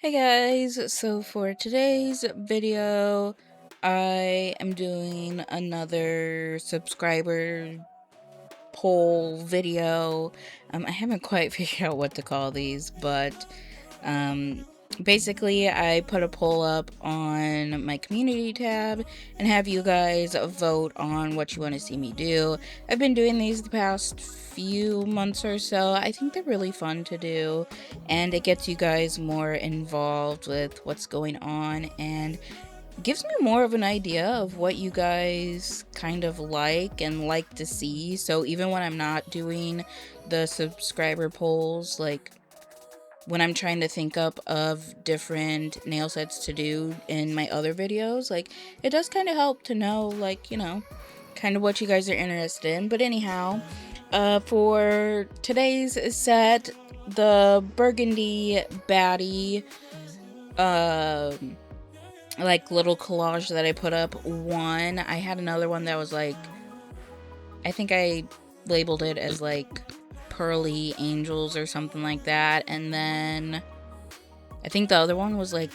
Hi guys, so for today's video, I am doing another subscriber poll video. I haven't quite figured out what to call these, but um, basically I put a poll up on my community tab and have you guys vote on what you want to see me do. I've been doing these the past few months or so. I think they're really fun to do, and it gets you guys more involved with what's going on and gives me more of an idea of what you guys kind of like and like to see. So even when I'm not doing the subscriber polls, like when I'm trying to think up of different nail sets to do in my other videos, like it does kind of help to know, like, kind of what you guys are interested in. But anyhow, for today's set, the Burgundy Baddie, like little collage that I put up won. I had another one that was like, I think I labeled it as like Pearly Angels or something like that. And then I think the other one was like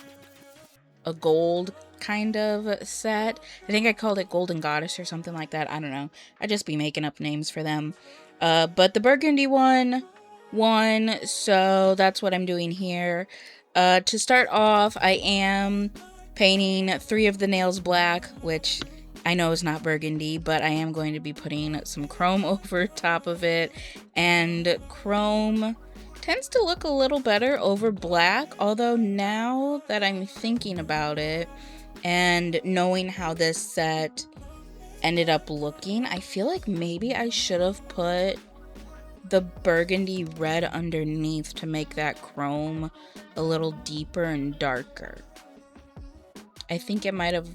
a gold kind of set. I think I called it Golden Goddess or something like that. I don't know. I just be making up names for them. But the Burgundy one won, so that's what I'm doing here. To start off, I am painting 3 of the nails black, which I know is not burgundy, but I am going to be putting some chrome over top of it. And chrome tends to look a little better over black, although now that I'm thinking about it and knowing how this set ended up looking, I feel like maybe I should have put the burgundy red underneath to make that chrome a little deeper and darker. I think it might have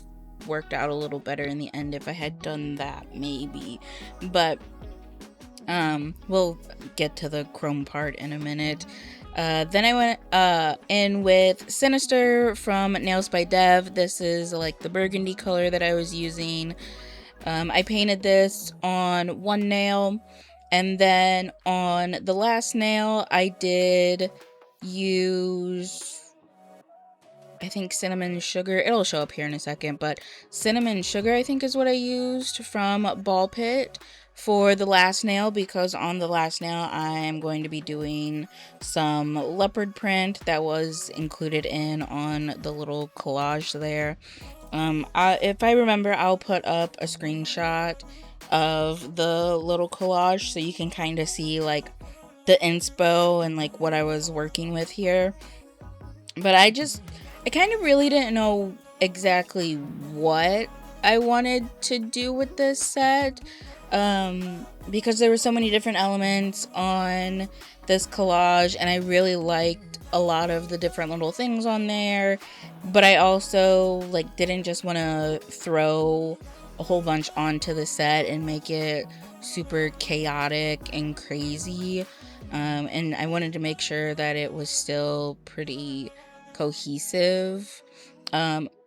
worked out a little better in the end if I had done that, maybe. But we'll get to the chrome part in a minute. Then I went in with Sinister from Nails by Dev. This is like the burgundy color that I was using. I painted this on one nail, and then on the last nail I did use, I think, cinnamon sugar. It'll show up here in a second, but cinnamon sugar I think is what I used from Ballpit for the last nail, because on the last nail I am going to be doing some leopard print that was included in on the little collage there. If I remember, I'll put up a screenshot of the little collage so you can kind of see like the inspo and like what I was working with here. But I kind of really didn't know exactly what I wanted to do with this set, because there were so many different elements on this collage, and I really liked a lot of the different little things on there, but I also like didn't just want to throw a whole bunch onto the set and make it super chaotic and crazy, and I wanted to make sure that it was still pretty cohesive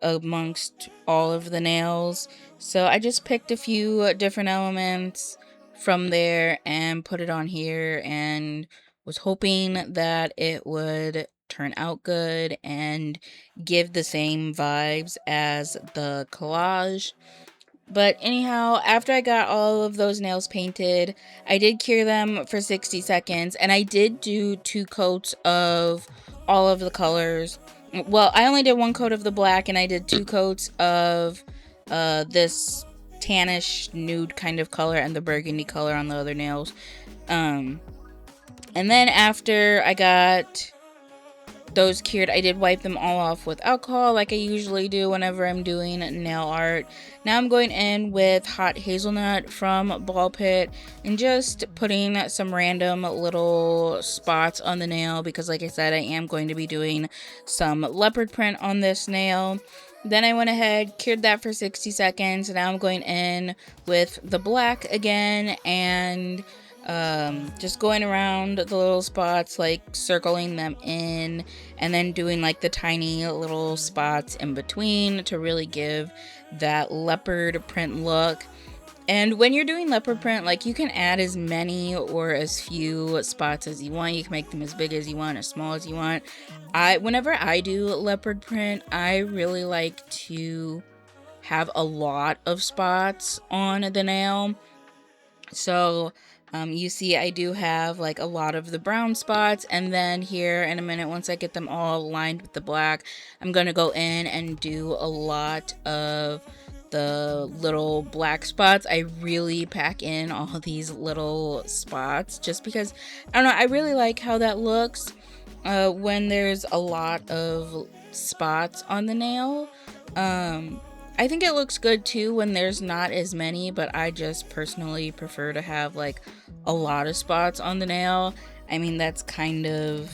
amongst all of the nails. So I just picked a few different elements from there and put it on here, and was hoping that it would turn out good and give the same vibes as the collage. But anyhow, after I got all of those nails painted, I did cure them for 60 seconds, and I did do 2 coats of all of the colors. Well, I only did 1 coat of the black, and I did 2 coats of this tannish nude kind of color and the burgundy color on the other nails. And then after I got those cured, I did wipe them all off with alcohol like I usually do whenever I'm doing nail art. Now I'm going in with Hot Hazelnut from Ballpit and just putting some random little spots on the nail, because like I said, I am going to be doing some leopard print on this nail. Then I went ahead, cured that for 60 seconds. Now I'm going in with the black again and just going around the little spots, like circling them in, and then doing like the tiny little spots in between to really give that leopard print look. And when you're doing leopard print, like, you can add as many or as few spots as you want. You can make them as big as you want, as small as you want. Whenever I do leopard print, I really like to have a lot of spots on the nail. So you see I do have like a lot of the brown spots, and then here in a minute, once I get them all lined with the black, I'm gonna go in and do a lot of the little black spots. I really pack in all these little spots just because, I don't know, I really like how that looks when there's a lot of spots on the nail. I think it looks good too when there's not as many, but I just personally prefer to have like a lot of spots on the nail. I mean, that's kind of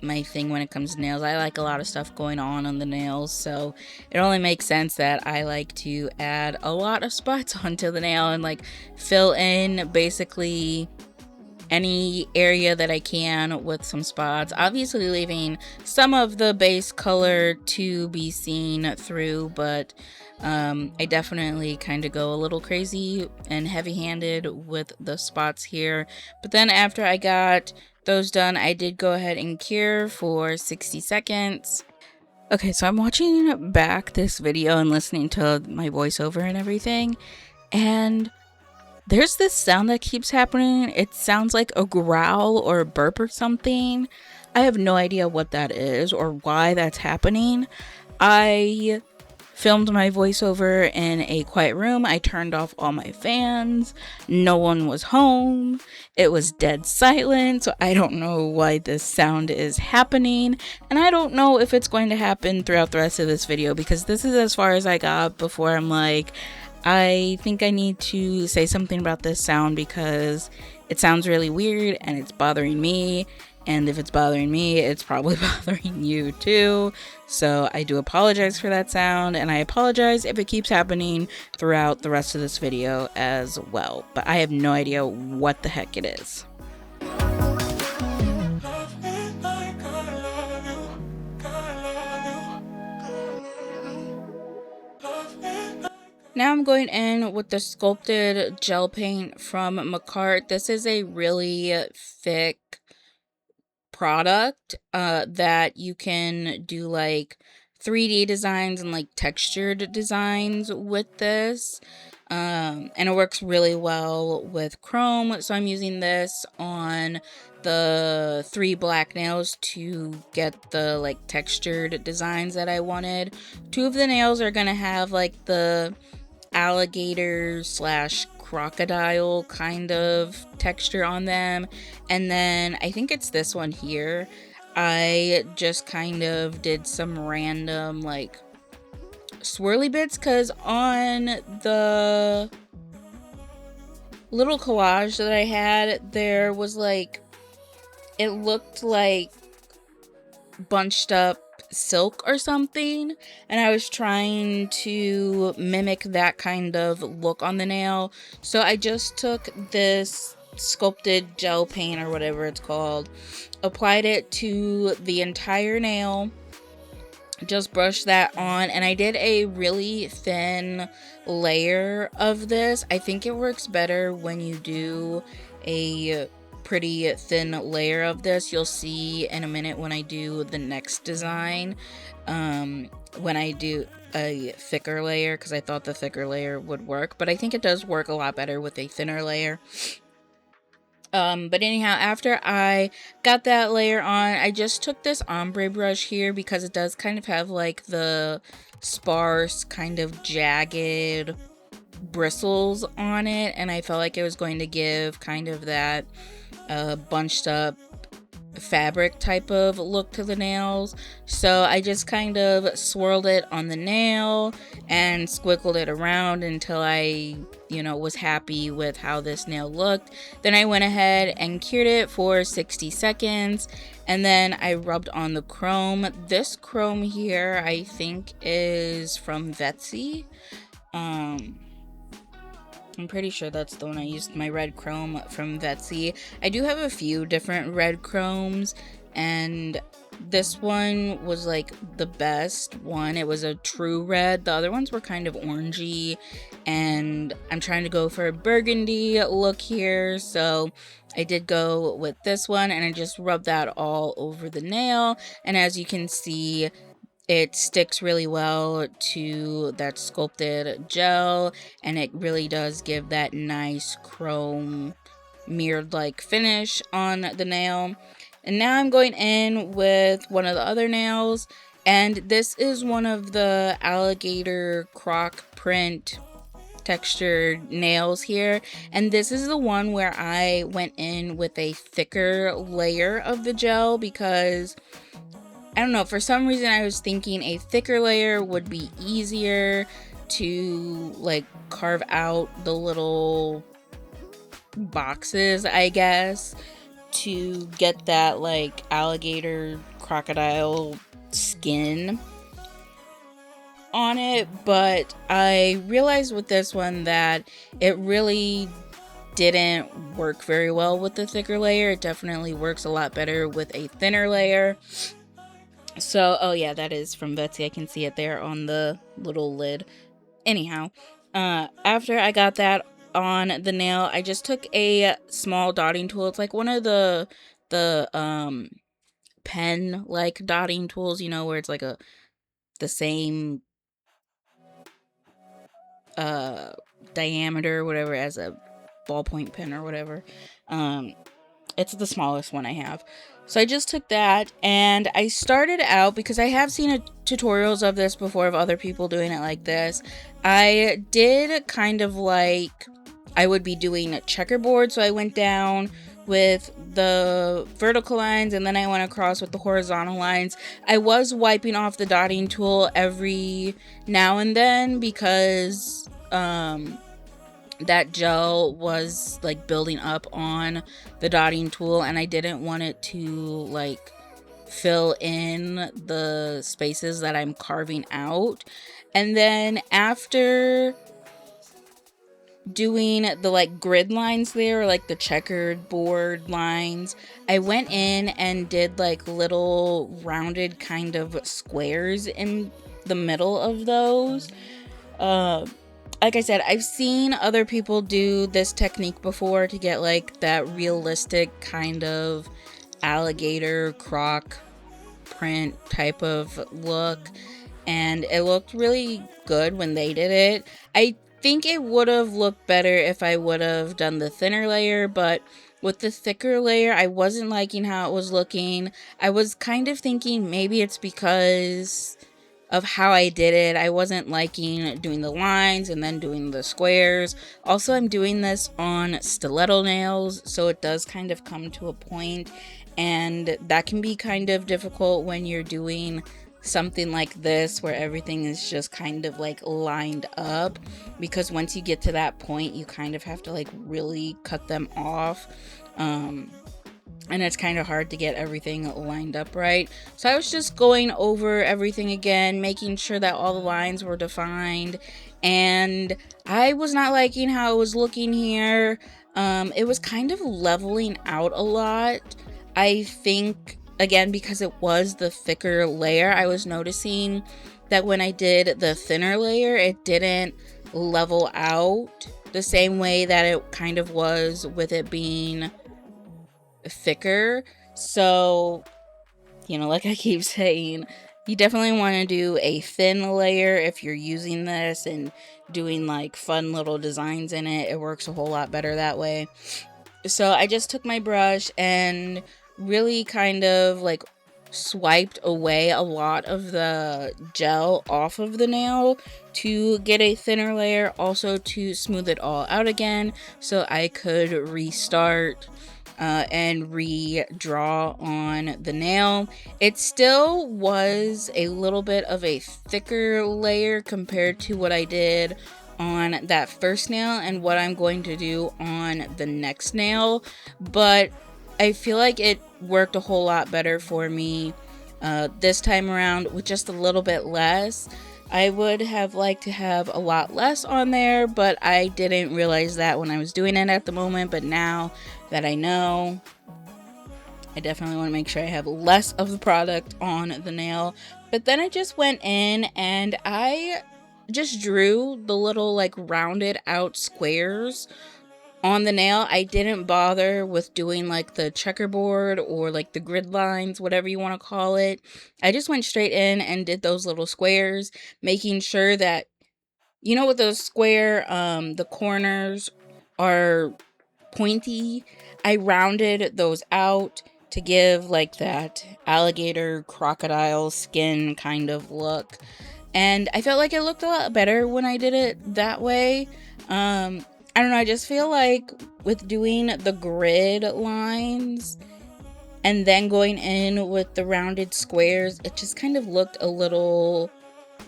my thing when it comes to nails. I like a lot of stuff going on the nails, so it only makes sense that I like to add a lot of spots onto the nail and like fill in basically any area that I can with some spots, obviously leaving some of the base color to be seen through, but I definitely kind of go a little crazy and heavy-handed with the spots here. But then after I got those done, I did go ahead and cure for 60 seconds. Okay, so I'm watching back this video and listening to my voiceover and everything, and there's this sound that keeps happening. It sounds like a growl or a burp or something. I have no idea what that is or why that's happening. I filmed my voiceover in a quiet room. I turned off all my fans. No one was home. It was dead silent, so I don't know why this sound is happening. And I don't know if it's going to happen throughout the rest of this video, because this is as far as I got before I'm like, I think I need to say something about this sound because it sounds really weird and it's bothering me. And if it's bothering me, it's probably bothering you too. So I do apologize for that sound, and I apologize if it keeps happening throughout the rest of this video as well. But I have no idea what the heck it is. Now I'm going in with the sculpted gel paint from Macart. This is a really thick product that you can do like 3D designs and like textured designs with this. And it works really well with chrome. So I'm using this on the 3 black nails to get the like textured designs that I wanted. 2 of the nails are gonna have like the alligator slash crocodile kind of texture on them, and then I think it's this one here. I just kind of did some random like swirly bits, because on the little collage that I had, there was like, it looked like bunched up silk or something, and I was trying to mimic that kind of look on the nail. So I just took this sculpted gel paint or whatever it's called, applied it to the entire nail, just brushed that on, and I did a really thin layer of this. I think it works better when you do a pretty thin layer of this. You'll see in a minute when I do the next design, when I do a thicker layer, because I thought the thicker layer would work, but I think it does work a lot better with a thinner layer. But anyhow, after I got that layer on, I just took this ombre brush here because it does kind of have like the sparse kind of jagged bristles on it, and I felt like it was going to give kind of that bunched up fabric type of look to the nails. So I just kind of swirled it on the nail and squiggled it around until I, was happy with how this nail looked. Then I went ahead and cured it for 60 seconds, and then I rubbed on the chrome. This chrome here I think is from Vetsy. I'm pretty sure that's the one I used, my red chrome from Vetsy. I do have a few different red chromes, and this one was like the best one. It was a true red. The other ones were kind of orangey, and I'm trying to go for a burgundy look here, so I did go with this one, and I just rubbed that all over the nail. And as you can see, it sticks really well to that sculpted gel, and it really does give that nice chrome mirrored like finish on the nail. And now I'm going in with one of the other nails, and this is one of the alligator croc print textured nails here, and this is the one where I went in with a thicker layer of the gel because I don't know, for some reason I was thinking a thicker layer would be easier to like carve out the little boxes, I guess, to get that like alligator crocodile skin on it. But I realized with this one that it really didn't work very well with the thicker layer. It definitely works a lot better with a thinner layer. So, oh yeah, that is from Betsy. I can see it there on the little lid. Anyhow, after I got that on the nail, I just took a small dotting tool. It's like one of the pen like dotting tools, you know, where it's like the same diameter or whatever as a ballpoint pen or whatever. It's the smallest one I have. So I just took that, and I started out, because I have seen tutorials of this before of other people doing it like this. I did kind of like I would be doing a checkerboard, so I went down with the vertical lines, and then I went across with the horizontal lines. I was wiping off the dotting tool every now and then because that gel was like building up on the dotting tool, and I didn't want it to like fill in the spaces that I'm carving out. And then after doing the like grid lines there, like the checkered board lines, I went in and did like little rounded kind of squares in the middle of those. Like I said, I've seen other people do this technique before to get like that realistic kind of alligator croc print type of look, and it looked really good when they did it. I think it would have looked better if I would have done the thinner layer, but with the thicker layer, I wasn't liking how it was looking. I was kind of thinking maybe it's because of how I did it. I wasn't liking doing the lines and then doing the squares. Also, I'm doing this on stiletto nails, so it does kind of come to a point, and that can be kind of difficult when you're doing something like this where everything is just kind of like lined up, because once you get to that point, you kind of have to like really cut them off. And it's kind of hard to get everything lined up right. So I was just going over everything again, making sure that all the lines were defined, and I was not liking how it was looking here. It was kind of leveling out a lot. I think, again, because it was the thicker layer, I was noticing that when I did the thinner layer, it didn't level out the same way that it kind of was with it being thicker. So, you know, like I keep saying, you definitely want to do a thin layer if you're using this and doing like fun little designs in it. It works a whole lot better that way. So I just took my brush and really kind of like swiped away a lot of the gel off of the nail to get a thinner layer, also to smooth it all out again so I could restart and redraw on the nail. It still was a little bit of a thicker layer compared to what I did on that first nail and what I'm going to do on the next nail, but I feel like it worked a whole lot better for me this time around with just a little bit less. I would have liked to have a lot less on there, but I didn't realize that when I was doing it at the moment. But now that I know, I definitely want to make sure I have less of the product on the nail. But then I just went in and I just drew the little like rounded out squares on the nail. I didn't bother with doing like the checkerboard or like the grid lines, whatever you want to call it. I just went straight in and did those little squares, making sure that, you know, with those square, the corners are pointy. I rounded those out to give like that alligator crocodile skin kind of look. And I felt like it looked a lot better when I did it that way. I don't know, I just feel like with doing the grid lines and then going in with the rounded squares, it just kind of looked a little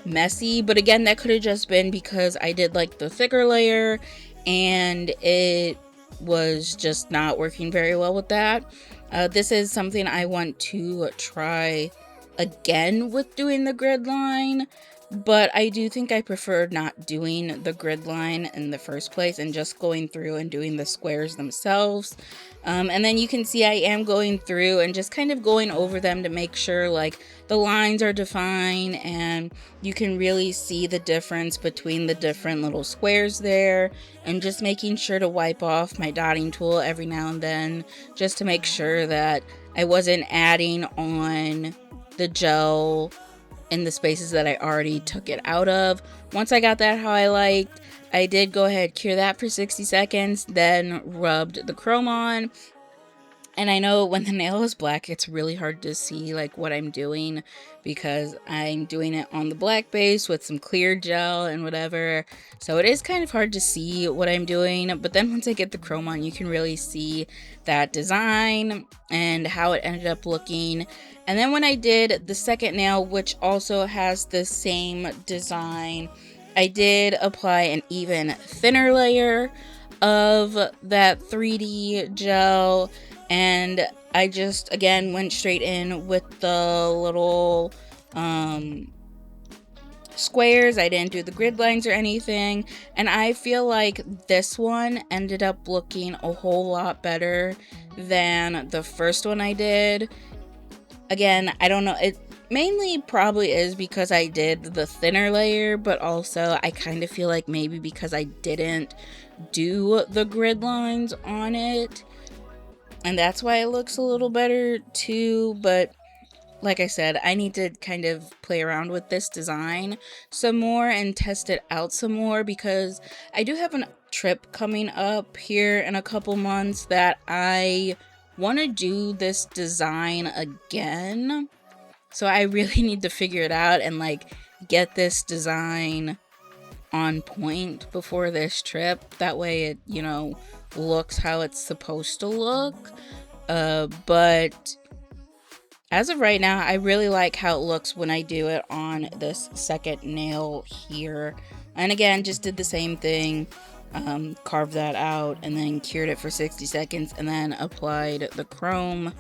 messy. But again, that could have just been because I did like the thicker layer and it was just not working very well with that. This is something I want to try again with doing the grid line, but I do think I prefer not doing the grid line in the first place and just going through and doing the squares themselves. And then you can see I am going through and just kind of going over them to make sure like the lines are defined and you can really see the difference between the different little squares there, and just making sure to wipe off my dotting tool every now and then just to make sure that I wasn't adding on the gel in the spaces that I already took it out of. Once I got that how I liked, I did go ahead, cure that for 60 seconds, then rubbed the chrome on. And I know when the nail is black, it's really hard to see like what I'm doing because I'm doing it on the black base with some clear gel and whatever. So it is kind of hard to see what I'm doing. But then once I get the chrome on, you can really see that design and how it ended up looking. And then when I did the second nail, which also has the same design, I did apply an even thinner layer of that 3D gel. And I just, again, went straight in with the little squares. I didn't do the grid lines or anything. And I feel like this one ended up looking a whole lot better than the first one I did. Again, I don't know. It mainly probably is because I did the thinner layer, but also I kind of feel like maybe because I didn't do the grid lines on it, and that's why it looks a little better too. But like I said, I need to kind of play around with this design some more and test it out some more, because I do have a trip coming up here in a couple months that I want to do this design again. So I really need to figure it out and like get this design on point before this trip. That way it, you know, looks how it's supposed to look. But as of right now, I really like how it looks when I do it on this second nail here. And again, just did the same thing, carved that out and then cured it for 60 seconds and then applied the chrome.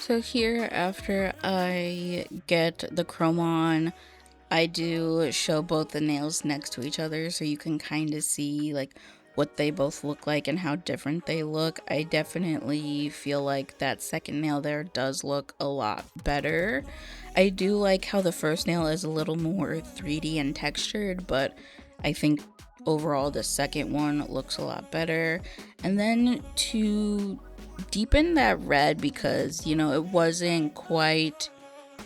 So here, after I get the chrome on, I do show both the nails next to each other so you can kind of see like what they both look like and how different they look. I definitely feel like that second nail there does look a lot better. I do like how the first nail is a little more 3D and textured, but I think overall the second one looks a lot better. And then to deepen that red, because you know it wasn't quite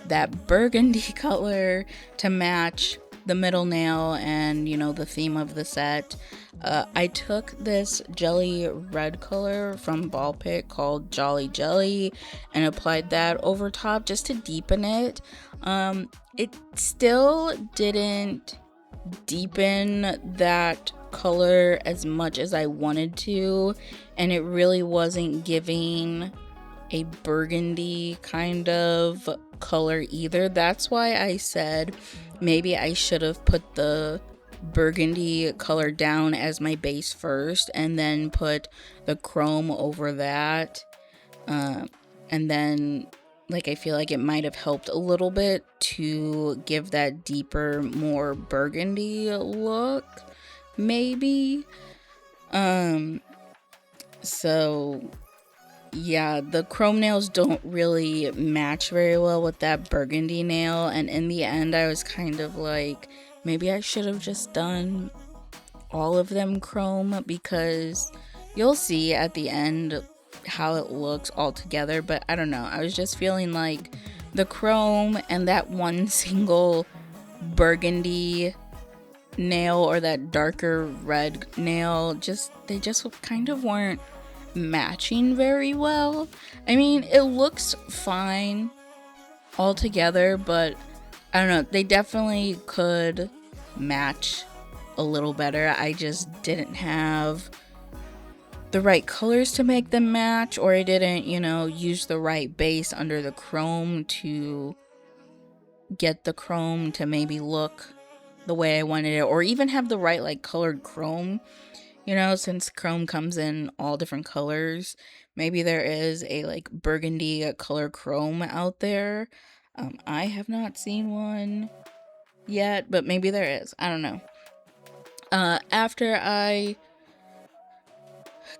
that burgundy color to match the middle nail and you know the theme of the set, I took this jelly red color from Ballpit called Jolly Jelly and applied that over top just to deepen it. It still didn't deepen that color as much as I wanted to, and it really wasn't giving a burgundy kind of color either. That's why I said maybe I should have put the burgundy color down as my base first and then put the chrome over that, and then like I feel like it might have helped a little bit to give that deeper, more burgundy look maybe. So yeah, the chrome nails don't really match very well with that burgundy nail, and in the end I was kind of like, maybe I should have just done all of them chrome, because you'll see at the end how it looks all together. But I don't know, I was just feeling like the chrome and that one single burgundy nail or that darker red nail, they just kind of weren't matching very well. I mean, it looks fine all together, but I don't know, they definitely could match a little better. I just didn't have the right colors to make them match, or I didn't, you know, use the right base under the chrome to get the chrome to maybe look the way I wanted it, or even have the right like colored chrome. You know, since chrome comes in all different colors, maybe there is a like burgundy color chrome out there. I have not seen one yet, but maybe there is. I don't know. After I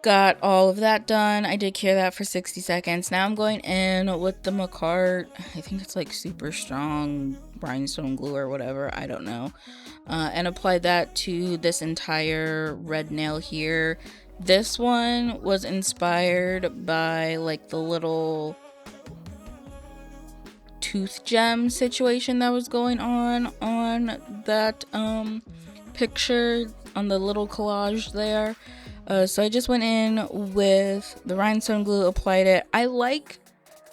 got all of that done, I did cure that for 60 seconds. Now I'm going in with the Macart, I think it's like super strong rhinestone glue or whatever, I don't know, and applied that to this entire red nail here. This one was inspired by like the little tooth gem situation that was going on that picture, on the little collage there. So I just went in with the rhinestone glue, applied it. I like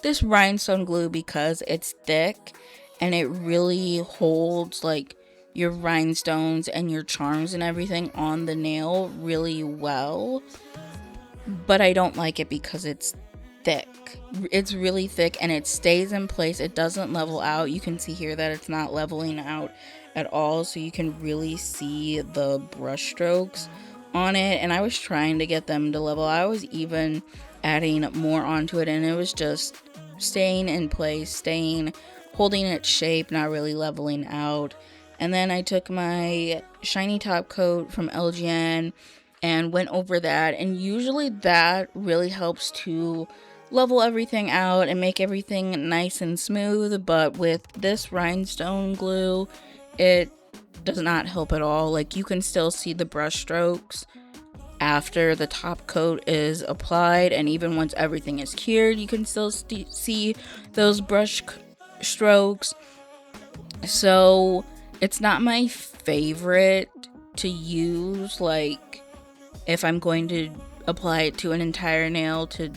this rhinestone glue because it's thick and it really holds like your rhinestones and your charms and everything on the nail really well. But I don't like it because it's thick. It's really thick and it stays in place. It doesn't level out. You can see here that it's not leveling out at all, so you can really see the brush strokes on it, and I was trying to get them to level. I was even adding more onto it, and it was just staying in place, holding its shape, not really leveling out. And then I took my shiny top coat from LGN and went over that, and usually that really helps to level everything out and make everything nice and smooth. But with this rhinestone glue, it does not help at all. Like, you can still see the brush strokes after the top coat is applied, and even once everything is cured, you can still see those brush strokes. So it's not my favorite to use, like, if I'm going to apply it to an entire nail, to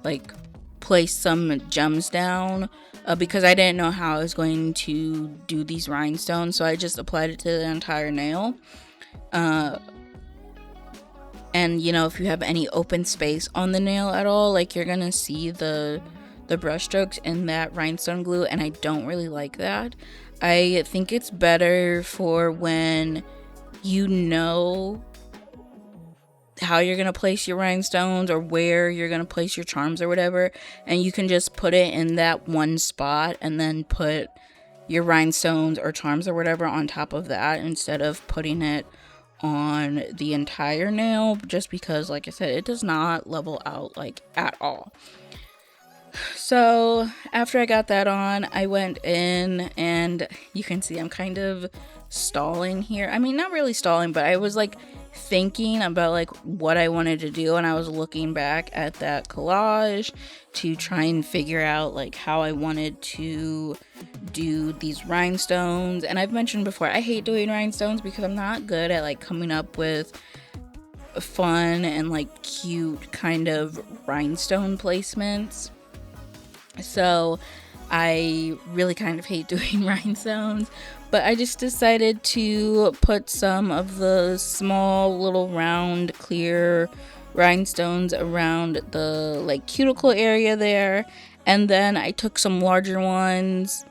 like place some gems down, because I didn't know how I was going to do these rhinestones, so I just applied it to the entire nail. And you know, if you have any open space on the nail at all, like, you're gonna see the brush strokes in that rhinestone glue, and I don't really like that. I think it's better for when you know how you're going to place your rhinestones or where you're going to place your charms or whatever. And you can just put it in that one spot and then put your rhinestones or charms or whatever on top of that instead of putting it on the entire nail, just because, like I said, it does not level out like at all. So after I got that on, I went in, and you can see I'm kind of stalling here. I mean, not really stalling, but I was like thinking about like what I wanted to do, and I was looking back at that collage to try and figure out like how I wanted to do these rhinestones. And I've mentioned before, I hate doing rhinestones because I'm not good at like coming up with fun and like cute kind of rhinestone placements. So I really kind of hate doing rhinestones, but I just decided to put some of the small little round clear rhinestones around the like cuticle area there. And then I took some larger ones.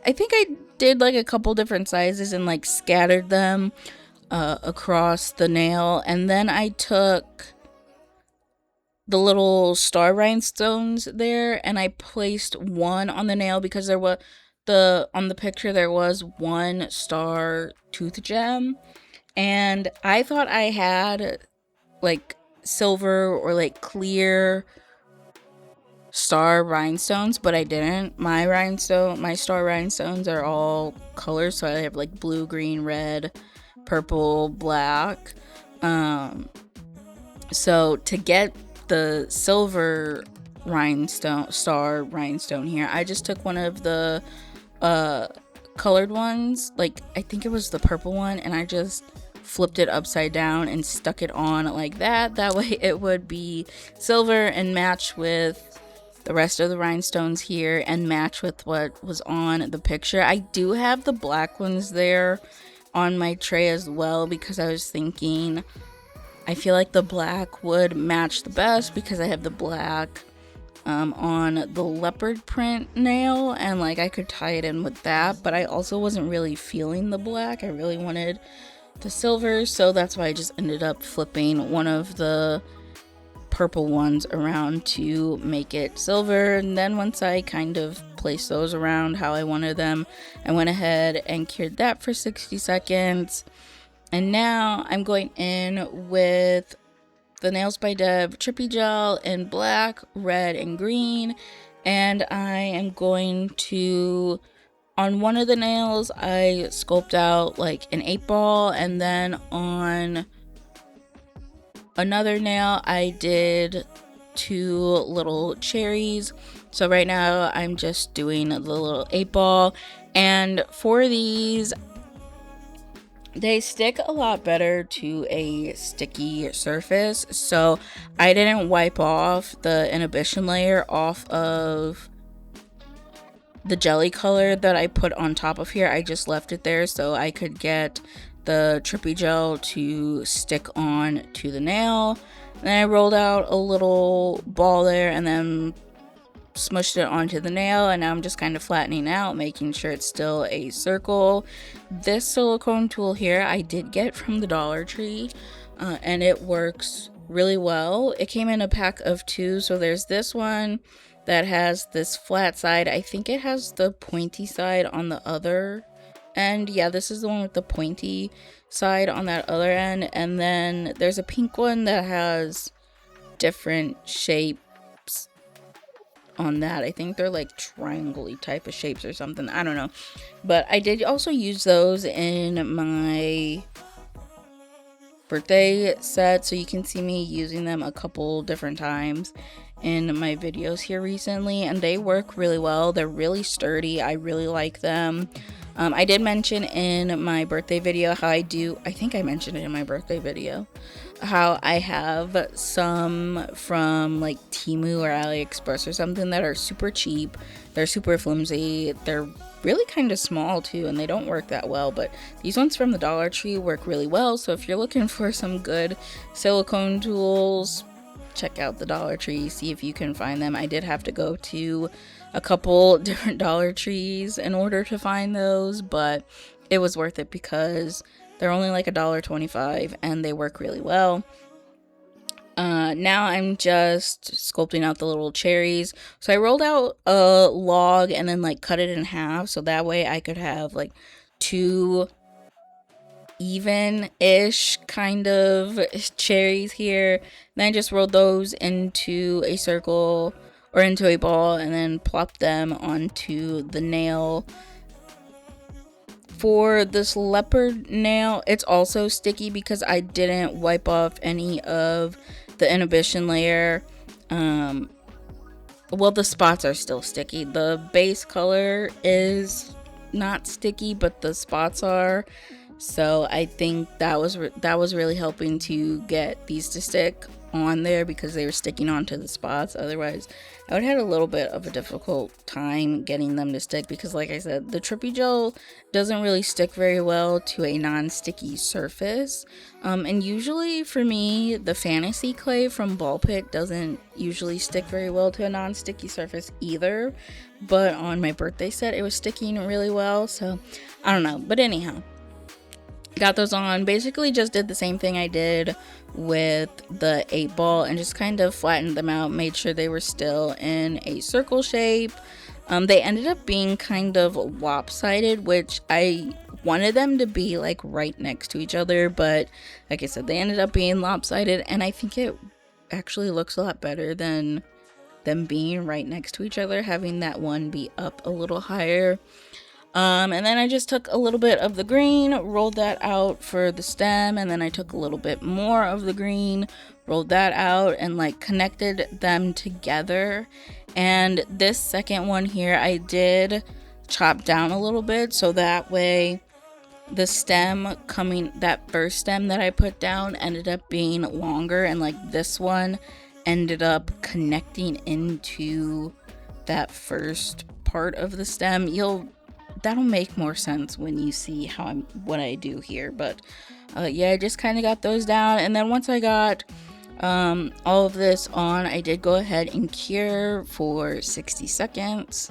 I think I did like a couple different sizes and like scattered them across the nail. And then I took the little star rhinestones there, and I placed one on the nail because there was on the picture there was one star tooth gem, and I thought I had like silver or like clear star rhinestones, but I didn't. My star rhinestones are all colors, so I have like blue, green, red, purple, black. So to get the silver star rhinestone here, I just took one of the colored ones, like I think it was the purple one, and I just flipped it upside down and stuck it on like that. That way it would be silver and match with the rest of the rhinestones here and match with what was on the picture. I do have the black ones there on my tray as well, because I was thinking I feel like the black would match the best because I have the black on the leopard print nail, and like I could tie it in with that, but I also wasn't really feeling the black. I really wanted the silver, so that's why I just ended up flipping one of the purple ones around to make it silver. And then once I kind of placed those around how I wanted them, I went ahead and cured that for 60 seconds. And now I'm going in with the NAILZ by Deb Trippy Gel in black, red, and green. And I am going to, on one of the nails, I sculpt out like an 8-ball. And then on another nail, I did 2 little cherries. So right now, I'm just doing the little 8-ball. And for these, they stick a lot better to a sticky surface, so I didn't wipe off the inhibition layer off of the jelly color that I put on top of here. I just left it there so I could get the Trippy Gel to stick on to the nail. And then I rolled out a little ball there and then smushed it onto the nail, and now I'm just kind of flattening out, making sure it's still a circle. This silicone tool here I did get from the Dollar Tree, and it works really well. It came in a pack of 2, so there's this one that has this flat side. I think it has the pointy side on the other end. Yeah, this is the one with the pointy side on that other end. And then there's a pink one that has different shapes on that. I think they're like triangle-y type of shapes or something. I don't know. But I did also use those in my birthday set, so you can see me using them a couple different times in my videos here recently, and they work really well. They're really sturdy. I really like them. I did mention in my birthday video how I think I mentioned it in my birthday video, how I have some from like Temu or AliExpress or something that are super cheap. They're super flimsy. They're really kind of small too, and they don't work that well, but these ones from the Dollar Tree work really well. So if you're looking for some good silicone tools, check out the Dollar Tree, see if you can find them. I did have to go to a couple different Dollar Trees in order to find those, but it was worth it because they're only like $1.25 and they work really well. Now I'm just sculpting out the little cherries. So I rolled out a log and then like cut it in half so that way I could have like two even-ish kind of cherries here. Then I just rolled those into a circle or into a ball and then plopped them onto the nail. For this leopard nail, it's also sticky because I didn't wipe off any of the inhibition layer. Well, the spots are still sticky. The base color is not sticky, but the spots are. So I think that was really helping to get these to stick on there because they were sticking onto the spots. Otherwise, I would have had a little bit of a difficult time getting them to stick because, like I said, the TRIPPY gel doesn't really stick very well to a non-sticky surface. And usually for me, the fantasy clay from Ballpit doesn't usually stick very well to a non-sticky surface either. But on my birthday set, it was sticking really well. So I don't know. But anyhow, got those on. Basically just did the same thing I did with the 8-ball and just kind of flattened them out, made sure they were still in a circle shape. They ended up being kind of lopsided, which I wanted them to be like right next to each other, but like I said, they ended up being lopsided, and I think it actually looks a lot better than them being right next to each other, having that one be up a little higher. And then I just took a little bit of the green, rolled that out for the stem, and then I took a little bit more of the green, rolled that out, and like connected them together. And this second one here, I did chop down a little bit, so that way the stem that first stem that I put down ended up being longer, and like this one ended up connecting into that first part of the stem. That'll make more sense when you see what I do here. But yeah, I just kind of got those down, and then once I got all of this on, I did go ahead and cure for 60 seconds.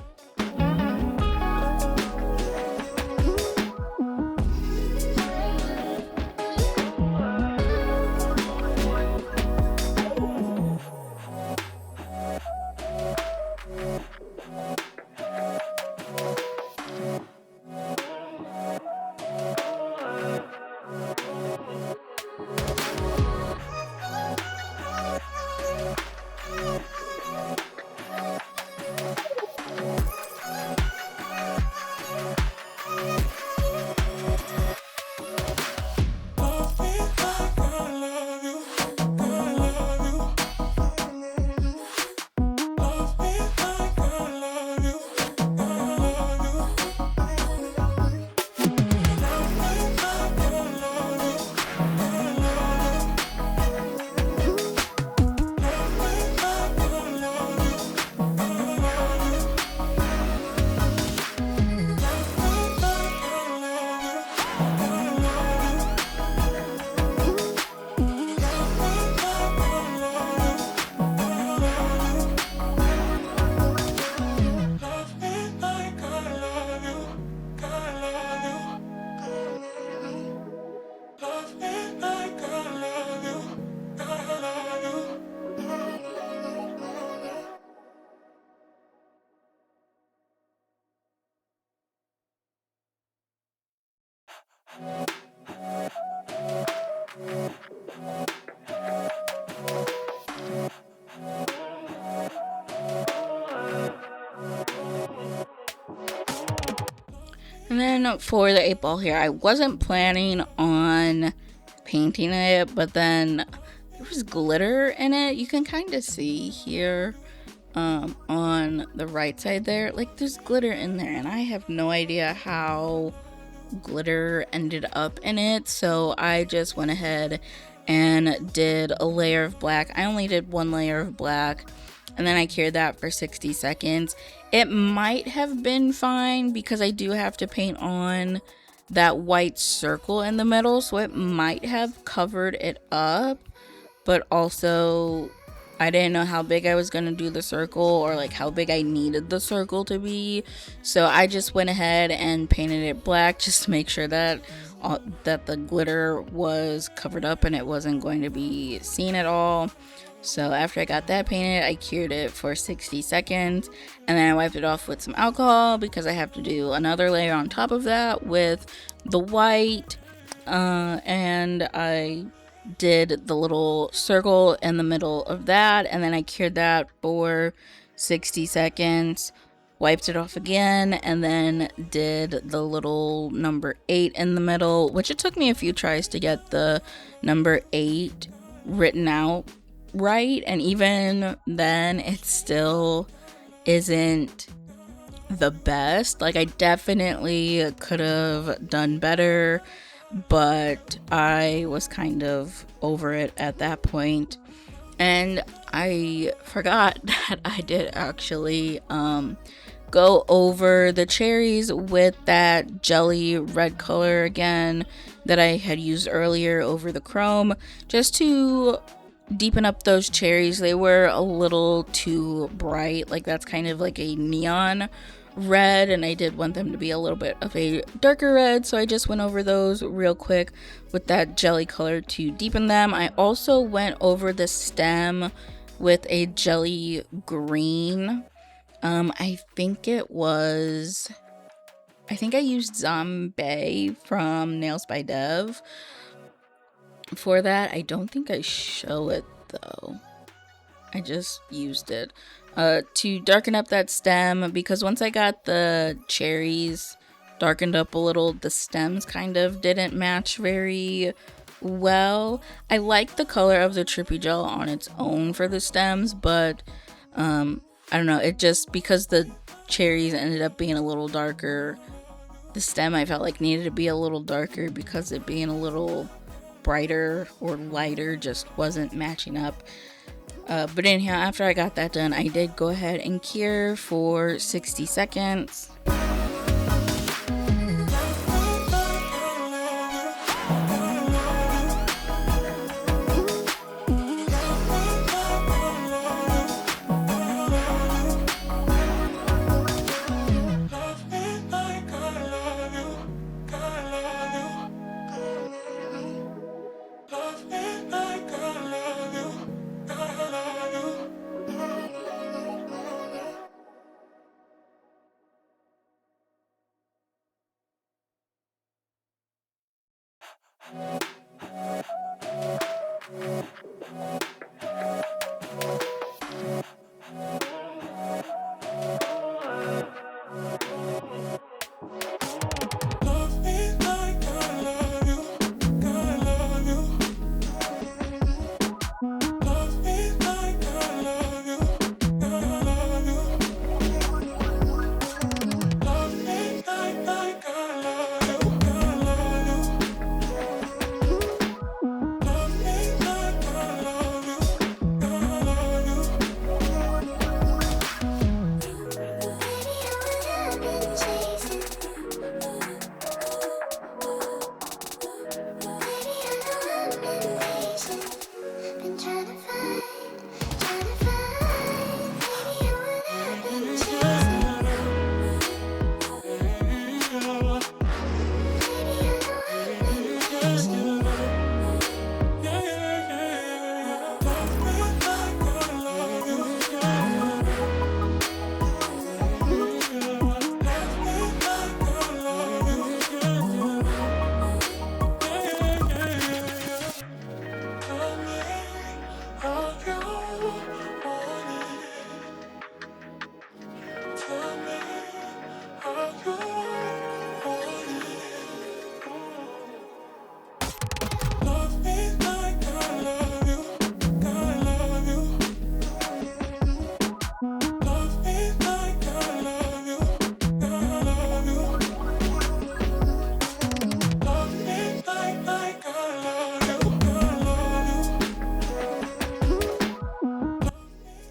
And then for the 8-ball here, I wasn't planning on painting it, but then there was glitter in it. You can kind of see here on the right side there, like there's glitter in there, and I have no idea how glitter ended up in it. So I just went ahead and did a layer of black. I only did one layer of black, and then I cured that for 60 seconds. It might have been fine because I do have to paint on that white circle in the middle, so it might have covered it up, but also I didn't know how big I was going to do the circle or like how big I needed the circle to be. So I just went ahead and painted it black just to make sure that the glitter was covered up and it wasn't going to be seen at all. So after I got that painted, I cured it for 60 seconds, and then I wiped it off with some alcohol because I have to do another layer on top of that with the white, and I did the little circle in the middle of that, and then I cured that for 60 seconds, wiped it off again, and then did the little number 8 in the middle, which it took me a few tries to get the number 8 written out right, and even then it still isn't the best. Like, I definitely could have done better, but I was kind of over it at that point. And I forgot that I did actually go over the cherries with that jelly red color again that I had used earlier over the chrome, just to deepen up those cherries. They were a little too bright. Like, that's kind of like a neon red, and I did want them to be a little bit of a darker red, so I just went over those real quick with that jelly color to deepen them. I also went over the stem with a jelly green. I think I used Zombie from Nails by Dev for that. I don't think I show it though. I just used it to darken up that stem, because once I got the cherries darkened up a little, the stems kind of didn't match very well. I like the color of the Trippy gel on its own for the stems, but I don't know, it just, because the cherries ended up being a little darker, the stem I felt like needed to be a little darker, because it being a little brighter or lighter just wasn't matching up. But anyhow, after I got that done, I did go ahead and cure for 60 seconds.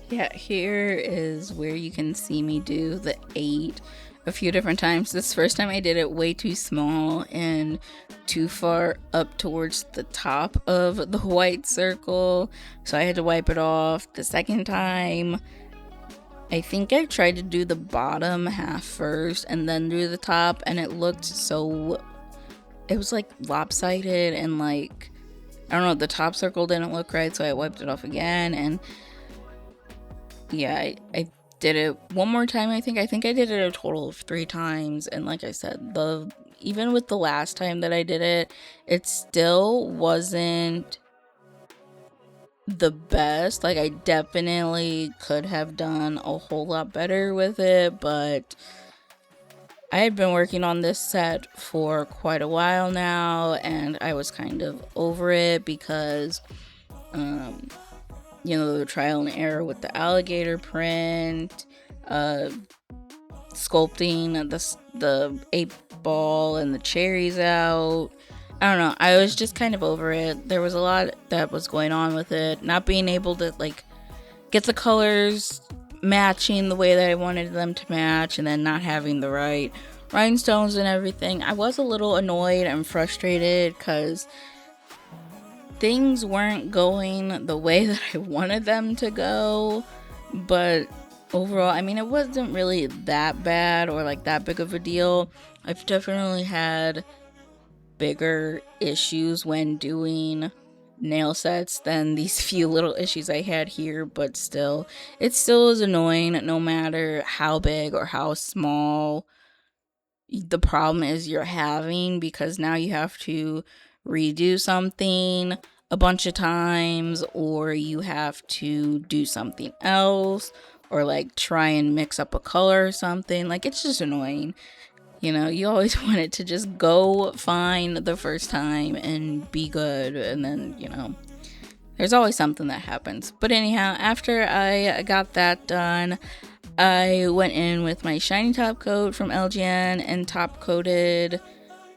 Yeah, here is where you can see me do the 8 a few different times. This first time I did it way too small and too far up towards the top of the white circle, so I had to wipe it off. The second time, I think I tried to do the bottom half first and then do the top, and it looked so, it was like lopsided, and like I don't know, the top circle didn't look right, so I wiped it off again. And yeah, I did it one more time. I think I did it a total of 3 times. And like I said, even with the last time that I did it, it still wasn't the best. Like, I definitely could have done a whole lot better with it, but I had been working on this set for quite a while now, and I was kind of over it because, you know, the trial and error with the alligator print, sculpting the 8-ball and the cherries out. I don't know. I was just kind of over it. There was a lot that was going on with it. Not being able to, like, get the colors matching the way that I wanted them to match, and then not having the right rhinestones and everything. I was a little annoyed and frustrated because things weren't going the way that I wanted them to go. But overall, I mean, it wasn't really that bad or like that big of a deal. I've definitely had bigger issues when doing nail sets than these few little issues I had here, but still, it still is annoying no matter how big or how small the problem is you're having, because now you have to redo something a bunch of times, or you have to do something else, or like try and mix up a color or something. Like, it's just annoying. You know, you always want it to just go fine the first time and be good, and then, you know, there's always something that happens. But anyhow, after I got that done, I went in with my shiny top coat from LGN and top coated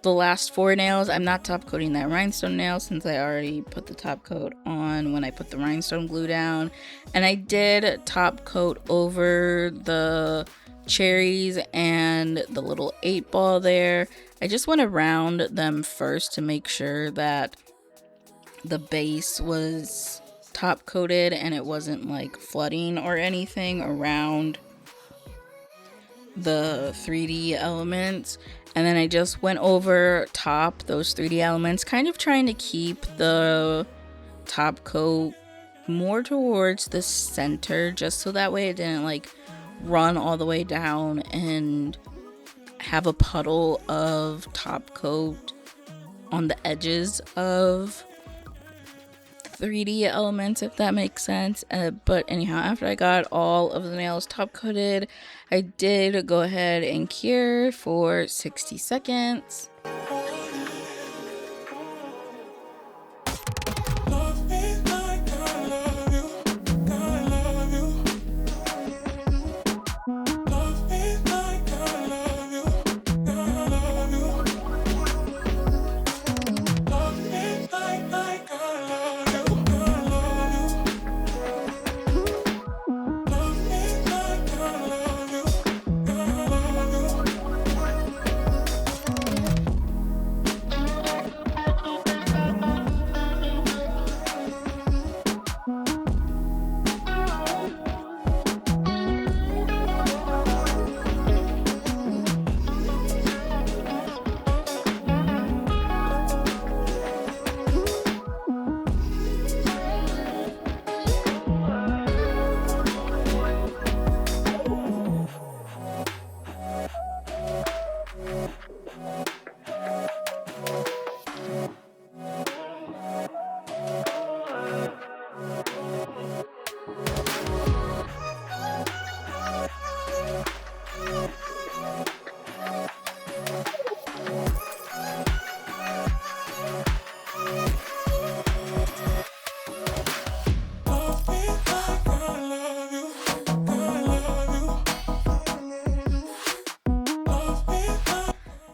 the last 4 nails. I'm not top coating that rhinestone nail since I already put the top coat on when I put the rhinestone glue down. And I did top coat over the cherries and the little 8-ball there. I just went around them first to make sure that the base was top coated and it wasn't like flooding or anything around the 3D elements. And then I just went over top those 3D elements, kind of trying to keep the top coat more towards the center, just so that way it didn't like run all the way down and have a puddle of top coat on the edges of 3D elements, if that makes sense. But anyhow, after I got all of the nails top coated, I did go ahead and cure for 60 seconds.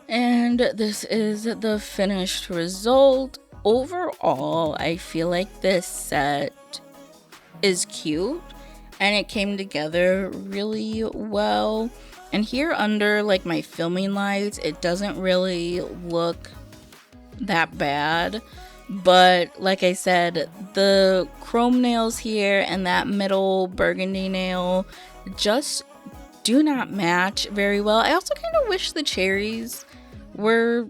And this is the finished result. Overall, I feel like this set is cute and it came together really well. And here under like my filming lights, it doesn't really look that bad. But like I said, the chrome nails here and that middle burgundy nail just do not match very well. I also kind of wish the cherries were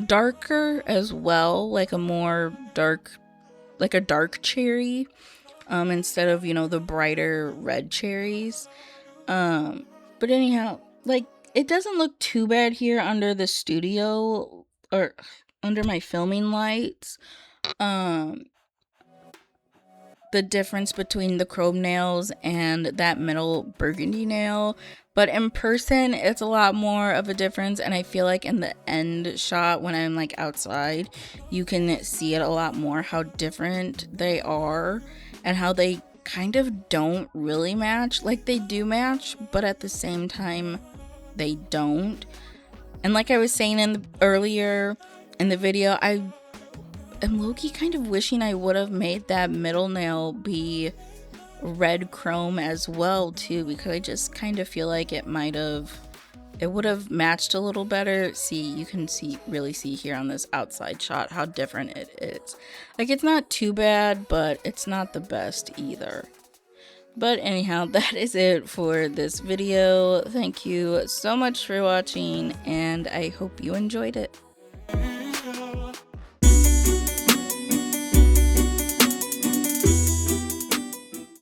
darker as well, like a more dark like a dark cherry, instead of, you know, the brighter red cherries. But anyhow, like, it doesn't look too bad here under the studio, or under my filming lights. The difference between the chrome nails and that middle burgundy nail, but in person it's a lot more of a difference, and I feel like in the end shot when I'm like outside, you can see it a lot more how different they are and how they kind of don't really match. Like, they do match, but at the same time they don't. And like I was saying earlier in the video, I am low-key kind of wishing I would have made that middle nail be red chrome as well too, because I just kind of feel like it would have matched a little better. See, you can really see here on this outside shot how different it is. Like, it's not too bad, but it's not the best either. But anyhow, that is it for this video. Thank you so much for watching, and I hope you enjoyed it.